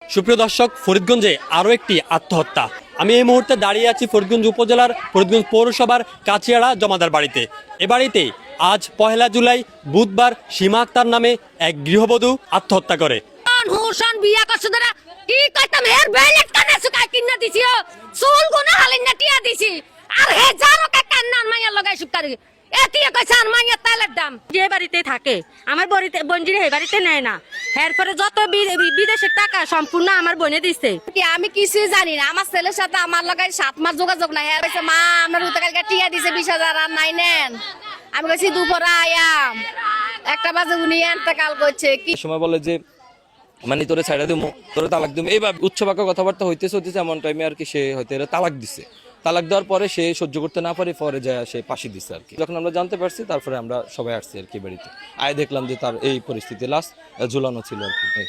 সুপ্রিয় দর্শক, ফরিদগঞ্জে আরও একটি আত্মহত্যা। আমি এই মুহূর্তে দাঁড়িয়ে আছি ফরিদগঞ্জ উপজেলার ফরিদগঞ্জ পৌরসভার কাছিয়াড়া জমাদার বাড়িতে। এ বাড়িতে আজ 1 জুলাই বুধবার সীমা আক্তার নামে এক গৃহবধূ আত্মহত্যা করে। হুসন বিয়া করছে ধরা কি কইতাম হের বেলেট কানে সুকাই কিনা দিছি ও চুল গুনা হালিন না টিয়া দিছি আর হে জানো কা কান্নার মাইয়া লাগাই সুকারি এটিয়া কইছে আর মাইয়া তালের দাম যে বাড়িতে থাকে আমার বাড়িতে বঞ্জির হে বাড়িতে নেয় না। এরপরে যত বিদেশের টাকা সম্পূর্ণ আমার বোনে দিচ্ছে। কি আমি কিছুই জানি না, আমার ছেলের সাথে আমার লাগাই 7 মাস যোগাযোগ নাই। হের কইছে মা আমার উতে কালকে টিয়া দিছে 20,000 আর নাই নেন। আমি কইছি দুপুরে আয়াম 1 বাজে উনি ইন্তেকাল করছে। কি সময় বলে যে মানে তোরে ছাইড়া দিমু, তোরে তালাক দিমু, এইভাবে উচ্চবাক্য কথাবার্তা হইতেছে এমন টাইমে আর কি সে হয়তো এরা তালাক দিছে। তালাক দেওয়ার পরে সে সহ্য করতে না পারে, পরে যায় সে ফাঁসি দিছে আর কি। যখন আমরা জানতে পারছি তারপরে আমরা সবাই আসছি আর কি বাড়িতে। আয় দেখলাম যে তার এই পরিস্থিতি, লাশ ঝুলানো ছিল আর কি।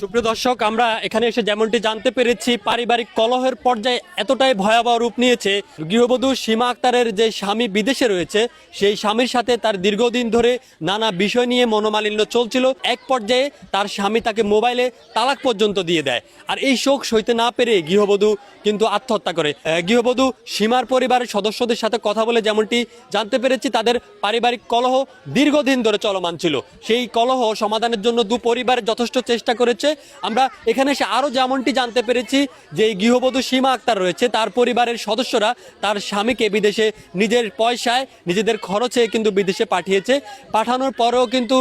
সুপ্রিয় দর্শক, আমরা এখানে এসে যেমনটি জানতে পেরেছি, পারিবারিক কলহের পর্যায়ে এতটাই ভয়াবহ রূপ নিয়েছে। গৃহবধূ সীমা আক্তারের যে স্বামী বিদেশে রয়েছে, সেই স্বামীর সাথে তার দীর্ঘদিন ধরে নানা বিষয় নিয়ে মনোমালিন্য চলছিল। এক পর্যায়ে তার স্বামী তাকে মোবাইলে তালাক পর্যন্ত দিয়ে দেয়। আর এই শোক সইতে না পেরে গৃহবধূ কিন্তু আত্মহত্যা করে। গৃহবধূ সীমার পরিবারের সদস্যদের সাথে কথা বলে যেমনটি জানতে পেরেছি, তাদের পারিবারিক কলহ দীর্ঘদিন ধরে চলমান ছিল। সেই কলহ সমাধানের জন্য দু পরিবার যথেষ্ট চেষ্টা করেছে। আমরা এখানে এসে আরও যেমনটি জানতে পেরেছি যে এই গৃহবধূ সীমা আক্তার রয়েছে, তার পরিবারের সদস্যরা তার স্বামীকে বিদেশে নিজের পয়সায় নিজেদের খরচে কিন্তু বিদেশে পাঠিয়েছে। পাঠানোর পরেও কিন্তু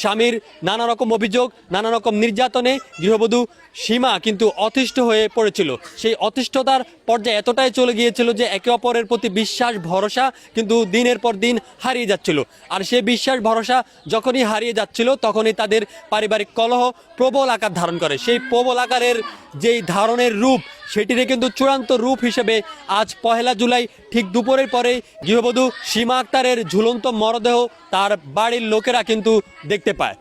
স্বামীর নানা রকম অভিযোগ, নানা রকম নির্যাতনে গৃহবধূ সীমা কিন্তু অতিষ্ঠ হয়ে পড়েছিল। সেই অতিষ্ঠতার পর্যায়ে এতটাই চলে গিয়েছিল যে একে অপরের প্রতি বিশ্বাস ভরসা কিন্তু দিনের পর দিন হারিয়ে যাচ্ছিল। আর সেই বিশ্বাস ভরসা যখনই হারিয়ে যাচ্ছিল, তখনই তাদের পারিবারিক কলহ প্রবল আকার ধারণ করে। সেই প্রবল আকারের যেই ধারণের রূপ, সেটিরে কিন্তু চূড়ান্ত রূপ হিসেবে আজ 1 জুলাই ঠিক দুপুরের পরে গৃহবধূ সীমা আক্তারের ঝুলন্ত মরদেহ তার বাড়ির লোকেরা কিন্তু দেখতে পায়।